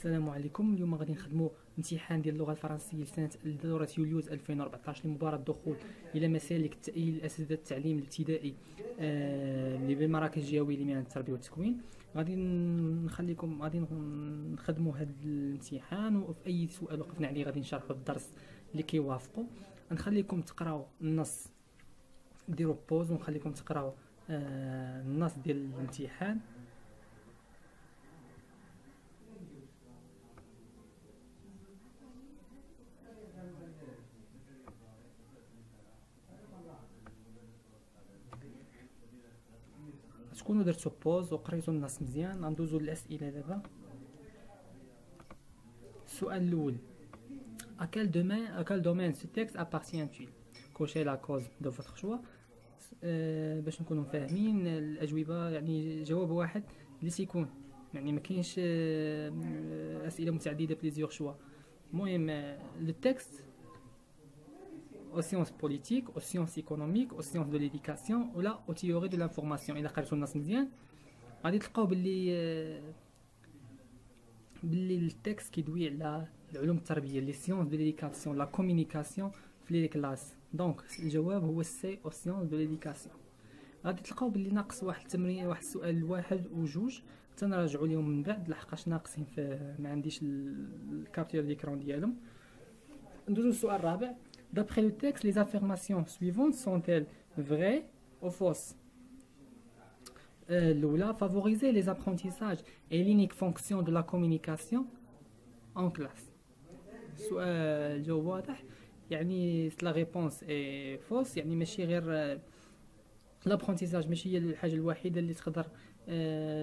السلام عليكم. اليوم غادي نخدموا امتحان ديال اللغه الفرنسيه لسنه دوره يوليوز 2014 لمباراه الدخول الى مسالك التاهيل الاساتذه التعليم الابتدائي اللي بالمراكز الجهويه لمهن التربيه والتكوين. غادي نخدموا هذا الامتحان، وفي اي سؤال وقفنا عليه غادي نشرحوا الدرس اللي كيوافقوا. نخليكم تقراو النص، ديروا بوز ونخليكم تقراو النص ديال الامتحان. تكونوا درتو بوز وقريتو النص مزيان. غندوزو للاسئله دابا. السؤال الاول: à quel domaine ce texte appartient-il? كوشي لا كوز دو فوتر شوا. باش نكونوا فاهمين الاجوبه، يعني جواب واحد اللي تيكون، يعني ما كاينش اسئله متعدده بليزيور شوا. المهم لو تكست aux sciences politiques, aux sciences économiques, aux sciences de l'éducation ولا aux théories de l'information. إلا قريتو النص مزيان غادي تلقاو باللي التكست كيدوي على العلوم التربيه، لي سيونس دو ليديكاسيون، لا كومونيكاسيون في لي كلاس. دونك الجواب هو سي aux sciences de l'éducation. غادي تلقاو باللي ناقص واحد التمرين، واحد السؤال واحد وجوج تنراجعوا ليهم من بعد لحقاش ناقصين ما عنديش الكابتور ديكرون ديالهم. ندوزو للسؤال الرابع: D'après le texte, les affirmations suivantes sont-elles vraies ou fausses? L'oula, favoriser les apprentissages est l'unique fonction de la communication en classe. الجواب واضح، يعني la réponse est fausse، يعني ماشي غير l'apprentissage ماشي هي الحاجة الوحيدة اللي تقدر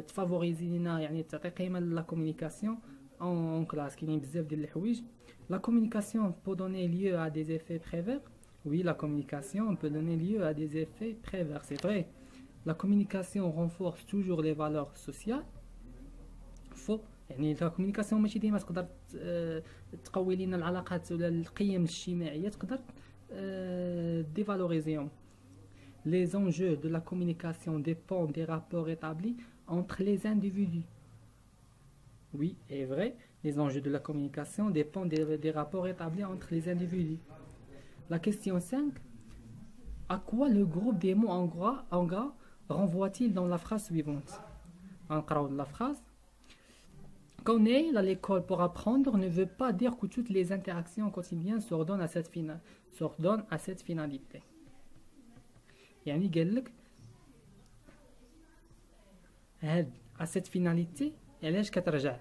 تفافوريزي لنا، يعني تعطي قيمة لا كومونيكاسيون en classe. كاينين بزاف ديال الحوايج. La communication peut donner lieu à des effets prévers. Oui, la communication peut donner lieu à des effets prévers, c'est vrai. La communication renforce toujours les valeurs sociales. Faux. يعني la communication ماشي ديما تقدر تقوي لنا العلاقات ولا القيم الاجتماعية، تقدر dévaloriser. Les enjeux de la communication dépendent des rapports établis entre les individus. Oui, est vrai. Les enjeux de la communication dépendent des rapports établis entre les individus. La question 5. À quoi le groupe des mots en gras renvoie-t-il dans la phrase suivante? En gros de la phrase: qu'on est à l'école pour apprendre ne veut pas dire que toutes les interactions quotidiennes s'ordonnent à cette finalité. يعني قال لك هاد à cette finalité علاش كترجع.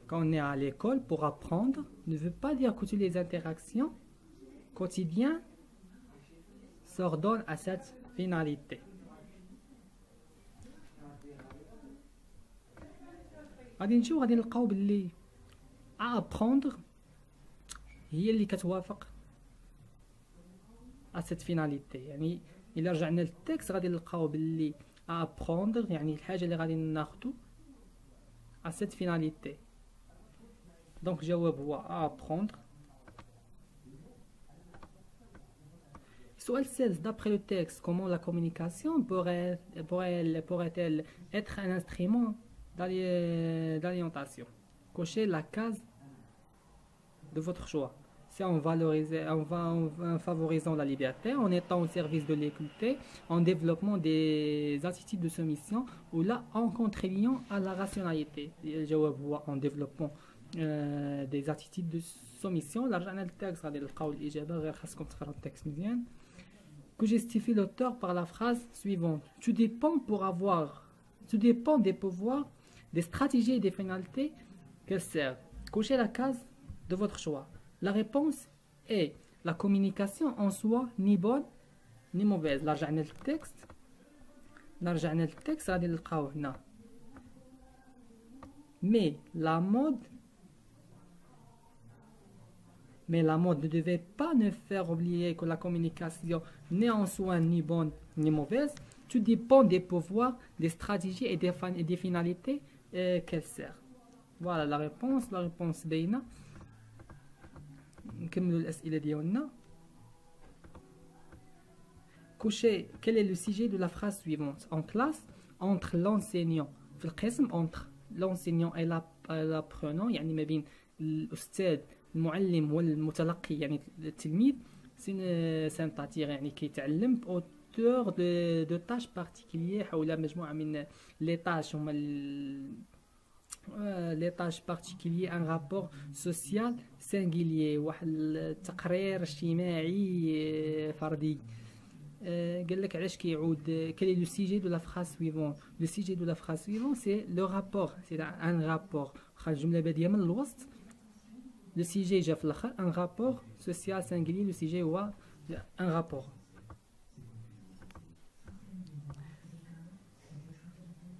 Quand on est à l'école pour apprendre ne veut pas dire que toutes les interactions quotidiennes s'ordonnent à cette finalité. غادي نلقاو باللي apprendre هي اللي كتوافق à cette finalité. يعني إلا رجعنا للتكست غادي نلقاو باللي apprendre يعني الحاجة اللي غادي ناخدو à cette finalité. Donc جواب هو apprendre. Sual 16. D'après le texte, comment la communication pourrait-elle être un instrument d'orientation? Cochez la case de votre choix. C'est en favorisant la liberté, en étant au service de l'équité, en développant des attitudes de soumission, ou là en contribuant à la rationalité. الجواب هو en développant des attitudes de soumission. Là رجعنا للتكست غادي نلقاو الإجابة، غير خاصكم تقراو التكست مزيان. Que justifie l'auteur par la phrase suivante: tout dépend des pouvoirs, des stratégies et des finalités qu'elles servent. Cochez la case de votre choix. La réponse est la communication en soi ni bonne ni mauvaise. Là رجعنا للتكست غادي نلقاو هنا mais la mode ne devait pas nous faire oublier que la communication n'est en soi ni bonne ni mauvaise. Tout dépend des pouvoirs, des stratégies et des finalités qu'elle sert. Voilà la réponse باينة. نكملوا الأسئلة ديالنا. Cochez quel est le sujet de la phrase suivante. En classe, entre l'enseignant في القسم entre l'enseignant et l'apprenant يعني ما بين الأستاذ المعلم والمتلقي يعني التلميذ سي ان تاتيغ يعني كيتعلم بأوتور دو تاش بارتيكوليير حول مجموعة من لي تاش هما لي تاش بارتيكوليير ان رابور سوسيال سانغيليي واحد التقرير اجتماعي فردي. قال لك علاش كيعود quel est le sujet de la phrase suivante. Le sujet de la phrase suivante c'est le rapport, c'est un rapport. خرج الجملة بادية من الوسط le sujet جا في الاخر un rapport social singulier. le sujet هو un rapport.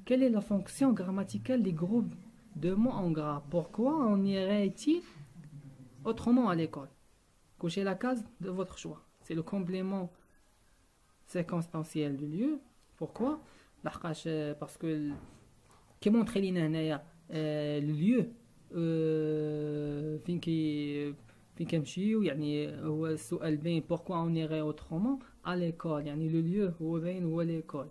Quelle est la fonction grammaticale des groupes de mots en gras? Pourquoi on irait-il autrement à l'école? Cochez la case de votre choix. C'est le complément circonstanciel du lieu. Pourquoi? Parce que qui montre le lieu فين كنمشيو يعني هو السؤال بين pourquoi on irait autrement à l'école يعني le lieu هو باين هو l'école.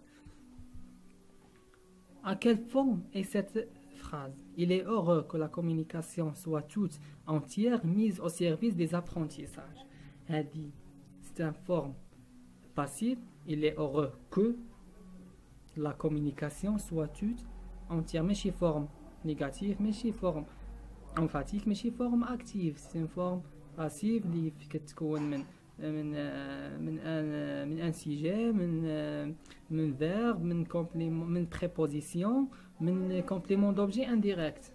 À quelle forme est cette phrase? Il est heureux que la communication soit toute entière mise au service des apprentissages. هذه c'est une forme passive. Il est heureux que la communication soit toute entière. ماشي forme négative, ماشي forme emphatique, ماشي forme active. C'est une forme passive اللي كتكون من un sujet, من verbe, من complément, من préposition, من complément d'objet indirect.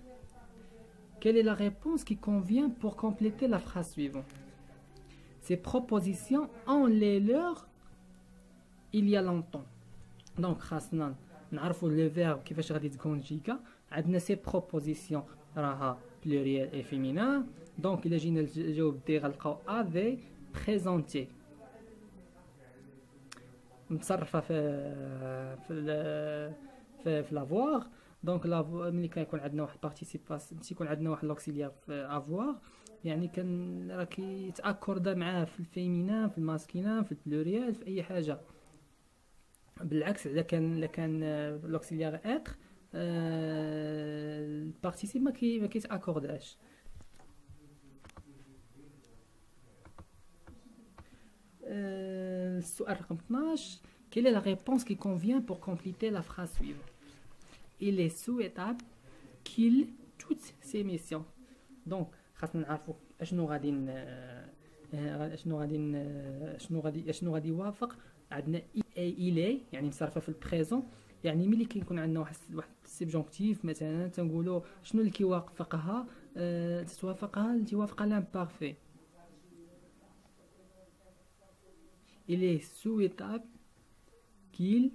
Quelle est la réponse qui convient pour compléter la phrase suivante? Ces propositions ont les leurs il y a longtemps. Donc خاصنا نعرفوا le verbe كيفاش غادي تكون جيكا. عندنا ces propositions راها pluriel et féminin. Donc إلا جينا الجواب دي غنلقاو avait présenté متصرفة في لافوار. دونك ملي كيكون عندنا واحد بارتيسيباسيون تيكون عندنا واحد لوكسيليير في افوار يعني راه كيتاكوردا معاه في الفيمينا في الماسكينا في البلوريال في اي حاجه. بالعكس اذا كان لوكسيليير اتر البارتيسيب ما كيتاكورداش. السؤال رقم 12. Quelle est la réponse qui convient pour compléter la phrase suivante? Il est souhaitable qu'il toutes ces missions. Donc خاصنا نعرفوا شنو غادي يوافق. عندنا il est يعني مصرفه في البريزون يعني ملي كيكون عندنا واحد السبجونكتيف مثلا تنقولوا شنو اللي كيوافقها توافقها لامبارفي. Il est souhaitable qu'il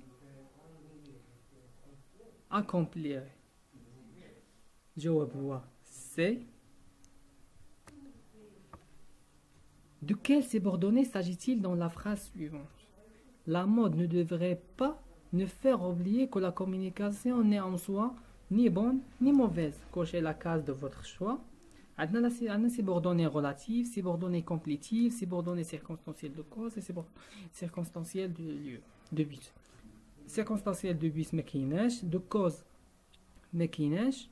accomplirait. جواب هو c'est. De quel subordonné s'agit-il dans la phrase suivante? La mode ne devrait pas ne faire oublier que la communication n'est en soi ni bonne ni mauvaise. Cochez la case de votre choix. عندنا subordonné relatif, subordonné complétif, subordonné circonstanciel de cause et circonstanciel de lieu, de but. Circonstanciel de but ما كايناش, de cause ما كايناش,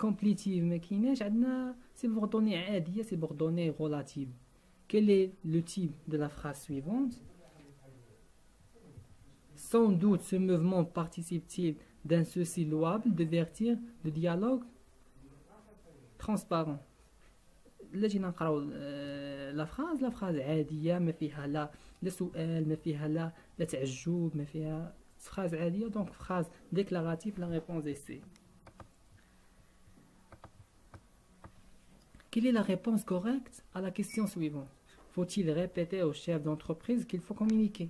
complétif ما كايناش. عندنا subordonné عادية, subordonné relative. Quel est le type de la phrase suivante? Sans doute ce mouvement participe-t-il d'un souci louable de vertir le dialogue transparent. لا جينا نقراو لا فراز عاديه ما فيها لا سؤال ما فيها لا تعجب ما فيها فراز عاديه. دونك فراز déclarative. La réponse est C. Quelle est la réponse correcte à la question suivante? Faut-il répéter au chef d'entreprise qu'il faut communiquer?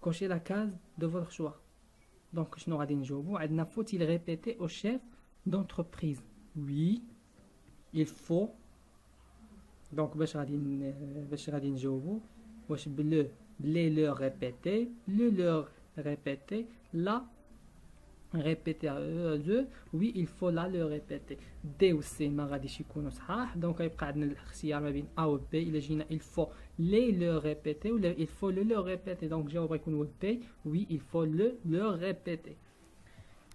Cochez la case de votre choix. Donc شنو غادي نجاوبو؟ عندنا faut-il répéter au chef d'entreprise? Oui, il faut. Donc باش غادي نجاوبو واش بلي leur répéter, le leur répéter, la répéter de, oui il faut là le répéter. D ou C ما غاديش يكونوا صحاح دونك يبقى عندنا الاختيار ما بين A و B. إلا جينا il faut les le répéter ou il faut le répéter donc الجواب غيكون B. Oui il faut le répéter.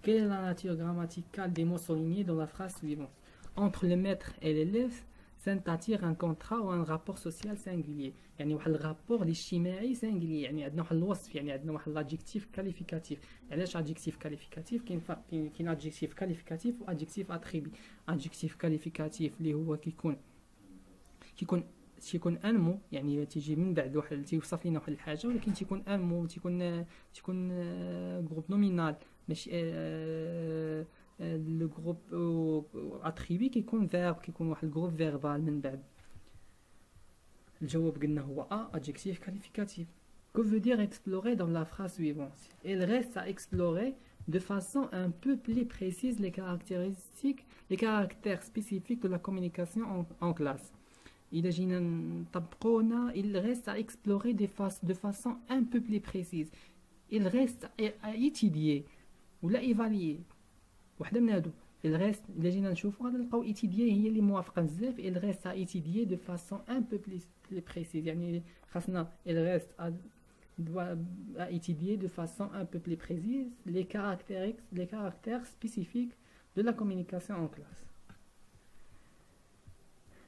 Quelle est la nature grammaticale des mots soulignés dans la phrase suivante? Entre le maître et l'élève s'intatire un contrat ou un rapport social singulier. يعني واحد الرابور الاجتماعي singulier. يعني عندنا واحد الوصف، يعني عندنا واحد l'adjectif qualificatif. علاش adjectif qualificatif؟ كاين فرق، كاين adjectif qualificatif و adjectif attribut. adjectif qualificatif اللي هو كيكون ان مو، يعني تيجي من بعد واحد تيوصف لنا واحد الحاجه، ولكن تيكون ان مو، تيكون جروب نومينال ماشي لو جروب اتريبي كيكون فيرب، كيكون واحد الجروب فيربال من بعد. الجواب قلنا هو A, adjectif qualificatif. Que veut dire explorer dans la phrase suivante? Il reste à explorer de façon un peu plus précise les caractères spécifiques de la communication en classe. Il reste à explorer de façon un peu plus précise. Il reste à étudier ou à évaluer. واحدة من هادو. Il reste, إلا جينا نشوفو غادي نلقاو étudier هي اللي موافقة بزاف. Il reste à étudier de façon un peu plus précise. يعني خاصنا il reste à étudier de façon un peu plus précise les caractères spécifiques de la communication en classe.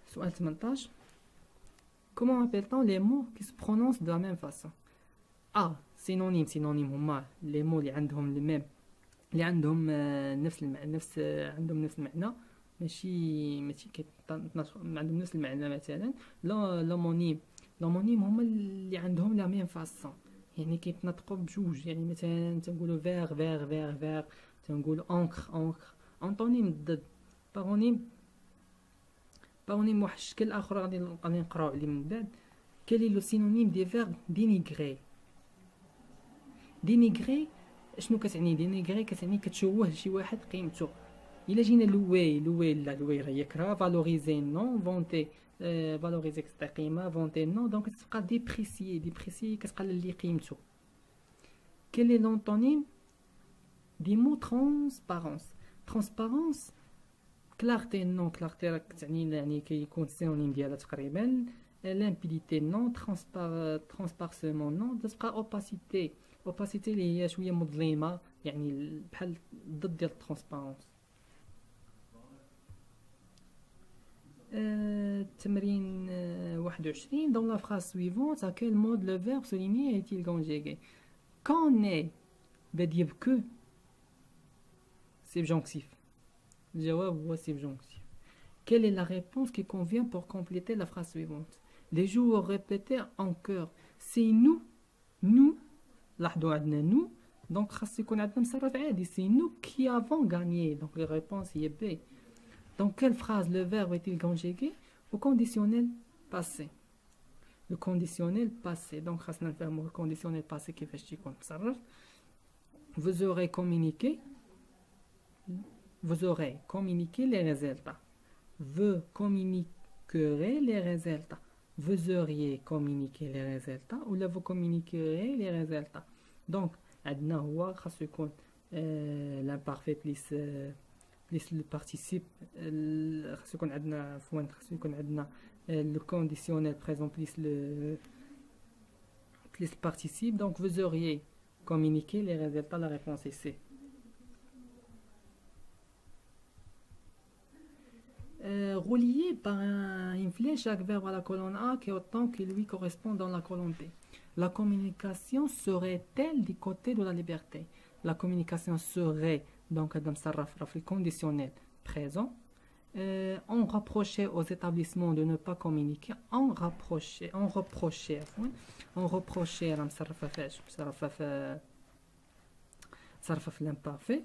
سؤال 18. Comment appelle-t-on les mots qui se prononcent de la même façon? A. synonyme هما les mots اللي عندهم le même، اللي عندهم عندهم نفس المعنى، ماشي عندهم نفس المعنى. مثلا لومونيم هما اللي عندهم لا ميم فاسون، يعني كيتنطقوا بجوج. يعني مثلا تنقولوا فيغ تنقولوا اونكر. انطونيم الضد. بارونيم واحد الشكل اخر غادي نقراو عليه من بعد. كالي لو سينونيم دي فيرب دينيغري. شنو كتعني دينيغري؟ كتعني كتشوه شي واحد قيمته. الا جينا لوي راه يكره. فالوريزي نو، فونتي فالوريزي كتعطي قيمه، فونتي نو دونك تبقى ديبريسيي كتقلل لي قيمته. كل est l'antonyme دي مو ترونسبارونس كلارتي نو. كلارتي راه كتعني يعني كيكون السينونيم ديالها تقريبا. لامبيديتي نو، ترونسبارسمون نو. تبقى اوباسيتي اللي هي شويه مظلمه، يعني بحال ضد ديال الترونسبارونس. تمرين 21. Dans la phrase suivante, à quel mode le verbe souligné est-il conjugué? Quand est بدي que subjonctif. الجواب هو subjonctif. Quelle est la réponse qui convient pour compléter la phrase suivante? Les joueurs répétaient en chœur. C'est nous لاحظوا عندنا nous donc خاص يكون عندنا مصرف عادي. C'est nous qui avons gagné. Donc la réponse هي B. Dans quelle phrase le verbe est-il conjugué? Au conditionnel passé. Le conditionnel passé. Donc خاصنا نفهموا le conditionnel passé كيفاش تيكون مصرف. Vous aurez communiqué les résultats. Vous communiquerez les résultats. Vous auriez communiqué les résultats ou là vous communiquerez les résultats. Donc عندنا هو خاصو يكون l'imparfait plus le participe. خاصو يكون عندنا خاصو يكون عندنا le conditionnel présent plus le participe. Donc vous auriez communiqué les résultats. La réponse est C. Relié par une flèche chaque verbe à la colonne A qui autant qu'il lui correspond dans la colonne B. La communication serait-elle du côté de la liberté? La communication serait donc Adam Sarraf le conditionnel présent. On reprochait aux établissements de ne pas communiquer. On reprochait Adam Sarraf l'imparfait.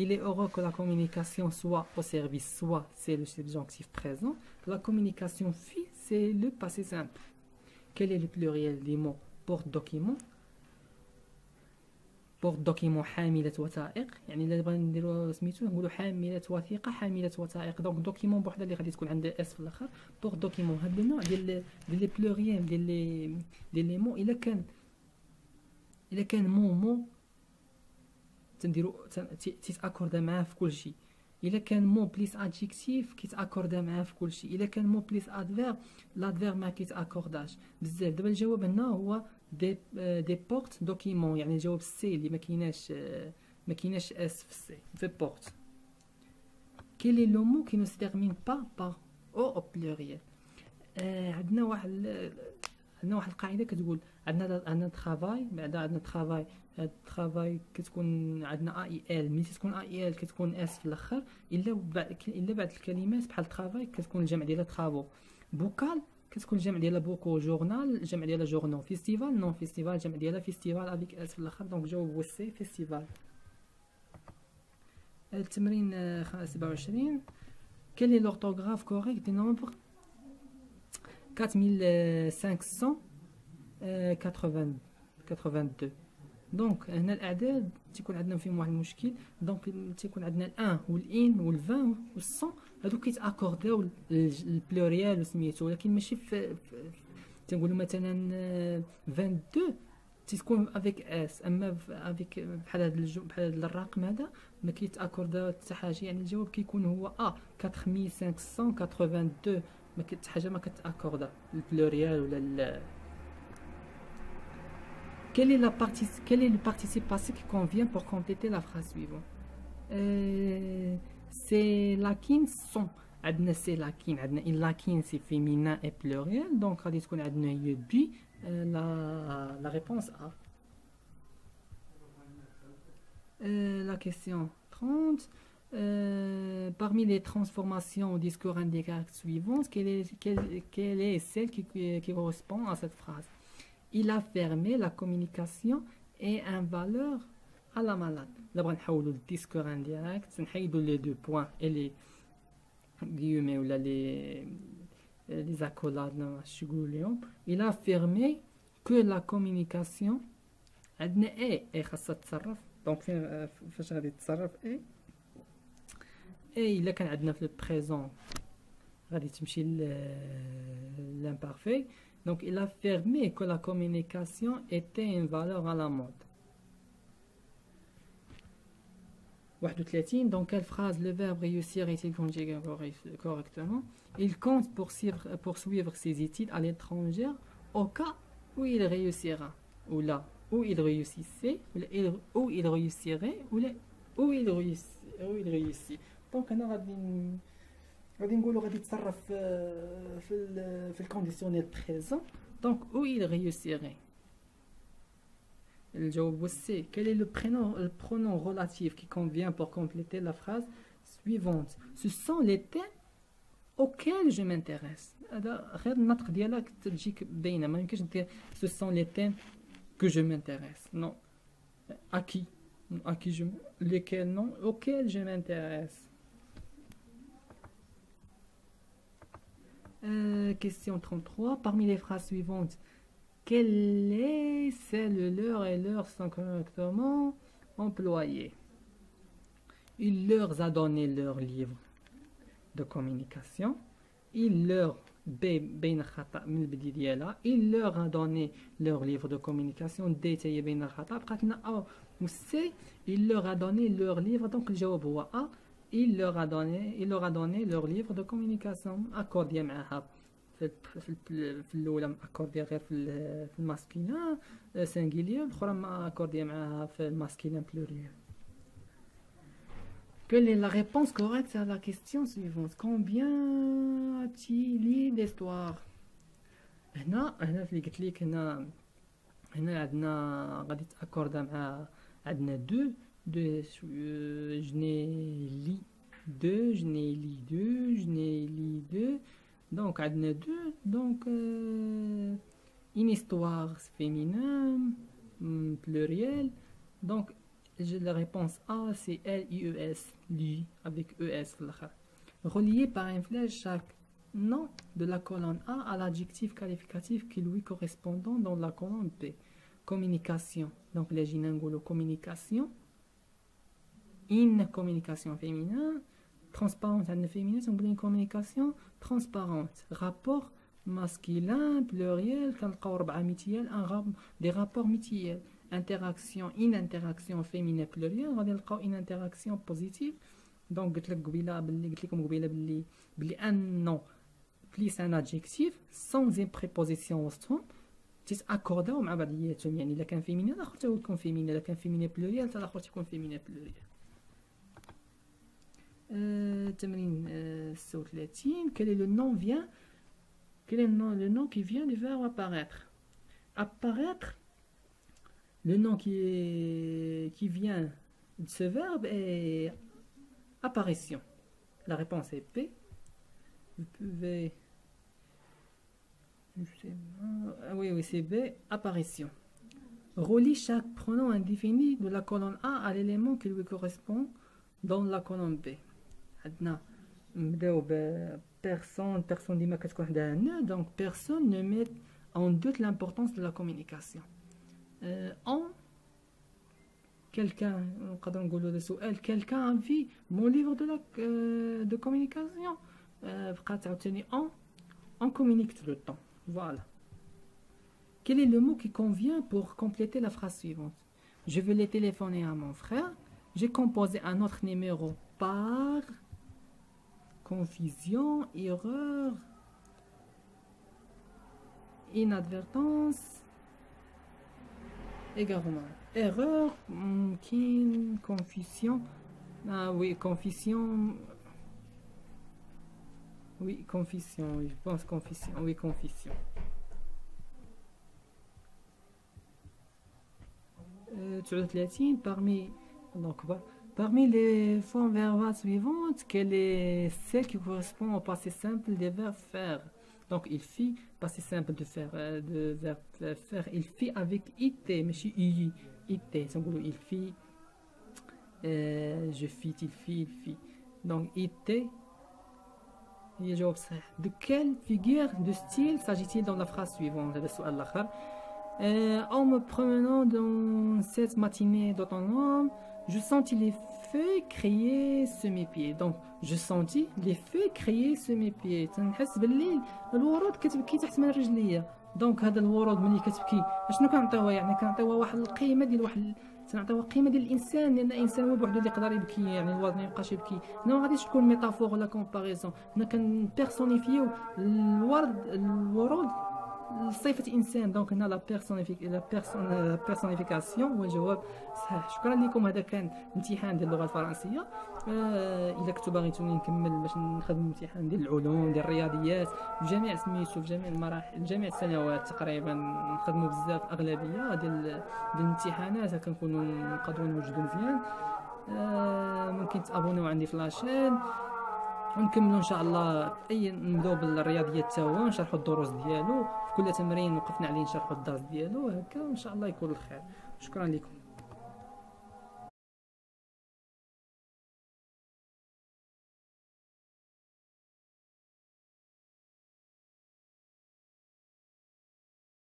Il est heureux que la communication soit au service, soit c'est le subjonctif présent. La communication fit, c'est le passé simple. Quel est le pluriel des mots porte-document? porte-document حاملة وثائق. يعني إلا بغينا نديرو سميتو نقولو حاملة وثيقة حاملة وثائق. دونك دوكيمون بوحدها اللي غادي تكون عندها اس في الاخر. porte-document هاد النوع ديال لي بلوريال ديال لي مو. إلا كان مو تيتاكوردا معاه في كل شيء. الا كان مو بليس ادجيكتيف كيتاكوردا معاه في كل شيء، الا كان مو بليس ادفيرب لادفيرب ما كيتاكورداش بزاف. دابا الجواب هنا هو دي بورت دوكيمون، يعني الجواب سي اللي ما كايناش اس في السي في بورت. كيل لو مو كي نو se termine pas par او بلوريال. عندنا واحد القاعده كتقول عندنا ترافاي، بعدا عندنا ترافاي. هاد الترافاي كتكون عندنا اي ال، ملي تكون اي ال كتكون اس في الاخر. الا بعد الكلمات بحال ترافاي كتكون الجمع ديالها ترافو. بوكال كتكون الجمع ديالها بوكو. جورنال الجمع ديالها جورنو. فيستيفال نون فيستيفال الجمع ديالها فيستيفال افيك اس في الاخر. دونك جاوب هو سي فيستيفال. التمرين 27. quel est l'orthographe correcte du nombre 4582. دونك هنا الاعداد تيكون عندنا فيهم واحد المشكل. دونك تيكون عندنا الان والان والفان والصون هادو كيتاكورداو البلوريال وسميتو، ولكن ماشي في تنقولوا مثلا 22 تكون افيك اس، اما افيك بحال هذا الرقم هذا ما كيتاكوردا حتى حاجه. يعني الجواب كيكون هو 4582. ما حتى حاجه ما كتاكوردا البلوريال ولا Quel est le participe passé qui convient pour compléter la phrase suivante? C'est lakin sont. عندنا سي لاكين، عندنا ان لاكين سي فيمينا اي بلوريال. دونك غادي تكون عندنا هي بي لا ريبونس ا. La question 30. Parmi les transformations au discours indirects suivantes, quelle est celle qui correspond à cette phrase? Il a fermé la communication et un valeur à la malade. D'abord, on va le discours indirect. On va les deux points et les guillemets ou les accolades. Il a affirmé que la communication عندنا اي خاصها تتصرف. دونك فاش غادي تتصرف اي الا كان عندنا في البريزون غادي تمشي l'imparfait. Donc, il a affirmé que la communication était une valeur à la mode. 31. Dans quelle phrase le verbe réussir est-il conjugué correctement? Il compte poursuivre ses études à l'étranger au cas où il réussira, ou là où il réussissait, où il réussirait, ou là où il réussit. Donc, on a غادي نقولوا غادي يتصرف في الكونديسيونيل بريزون. دونك او il réussirait. الجواب هو سي. quel est le pronom relatif qui convient pour compléter la phrase suivante? Ce sont les thèmes auxquels je m'intéresse. هذا غير النطق ديالك تجيك باينه، ما يمكنش دير ce sont les thèmes que je m'intéresse. non. à qui je lesquels non auxquels je m'intéresse. Question 33. Parmi les phrases suivantes, quelle est celle l'heure et l'heure sont correctement employées? Il leur a donné leur livre de communication. Il leur il leur a donné leur livre de communication. Il leur a donné leur livre. Donc le jawab huwa A. Il leur a donné leur livre de communication. أكورديا معها في الأولى أكورديا غير في الماسكيلين سانجيلير، الأخرى ما أكورديا معها في الماسكيلين بلوريال. Quelle est la réponse correcte à la question suivante? Combien a-t-il d'histoires? هنا اللي قلت لك هنا عندنا غادي تأكوردا مع عندنا دو je n'ai lu deux, je n'ai lu deux, je n'ai lu deux. Donc, عندنا deux. Donc, une histoire féminin, pluriel. Donc, la réponse A, c'est L-I-E-S, lui, avec E-S. Relié par un flèche chaque nom de la colonne A à l'adjectif qualificatif qui lui correspondant dans la colonne B. Communication. Donc, les ginangolo communication. Une communication féminin, transparente une féminin, c'est une communication transparente. Rapport masculin, pluriel, des rapports mutuels. interaction in interaction féminin pluriel غادي نلقاو in interaction positive. دونك قلت لكم قبيله باللي ان نو بليس ان ادجيكتيف سون زين بريبوزيسيون وسطهم تيتاكورداو مع بعضياتهم، يعني الا كان فيمينين الاخر تا هو يكون فيمينين، الا كان فيمينين بلوريال حتى الاخر تيكون فيمينين بلوريال. تمرين 36. Quel est le nom vient quel est le nom qui vient du verbe apparaître? Apparaître, le nom qui vient de ce verbe est apparition. La réponse est P. Vous pouvez... Oui, c'est B, apparition. Relie chaque pronom indéfini de la colonne A à l'élément qui lui correspond dans la colonne B. عندنا نبداو personne ديما كتكون عندها ne, donc personne ne met en doute l'importance de la communication. En quelqu'un, نقدر نقولوا هذا سؤال، quelqu'un a vu mon livre de communication. بقات عاوتاني on communique tout le temps. Voilà. Quel est le mot qui convient pour compléter la phrase suivante? Je veux les téléphoner à mon frère. J'ai composé un autre numéro par confusion, erreur, inadvertance, égarement. Erreur, confusion. Ah oui, confusion. Oui, confusion. Je pense confusion. Oui, confusion. Parmi les formes verbales suivantes, quelle est celle qui correspond au passé simple des verbes faire? Donc, il fit, passé simple de faire, de verbe faire, il fit avec it, mais chez it, il fit, je fit, il fit. Donc, it, il جواب صحيح. De quelle figure de style s'agit-il dans la phrase suivante? هذا السؤال الآخر. En me promenant dans cette matinée d'automne, je sentis les feuilles crier sous mes pieds. Donc, je sentis les feuilles crier sous mes pieds. تنحس بالليل الورود كتبكي تحت من رجليا. دونك هذا الورود ملي كتبكي اشنو كنعطيوها؟ يعني كنعطيوها واحد القيمه ديال واحد، تنعطيوها قيمه ديال الانسان، لان الانسان هو بوحدو اللي يقدر يبكي، يعني الورد ما يبقاش يبكي. هنا ما غاديش تكون ميتافور ولا كومباريزون، هنا كنبيرسونيفيو الورود صفة إنسان. دونك هنا لا بيرسونيفيكاسيون هو الجواب صحيح. شكرا لكم. هذا كان امتحان ديال اللغة الفرنسية. إذا كنتو باغيتوني نكمل باش نخدم امتحان ديال العلوم ديال الرياضيات بجميع سميتو في جميع المراحل جميع السنوات تقريبا، نخدمو بزاف أغلبية ديال الامتحانات كنكونو نقدرو نوجدو مزيان. ممكن تابونيو عندي في لاشين ونكملوا ان شاء الله. نبداو بالرياضيات تا هو نشرحوا الدروس ديالو، في كل تمرين وقفنا عليه نشرحوا الدرس ديالو هكا، وان شاء الله يكون الخير. شكرا لكم.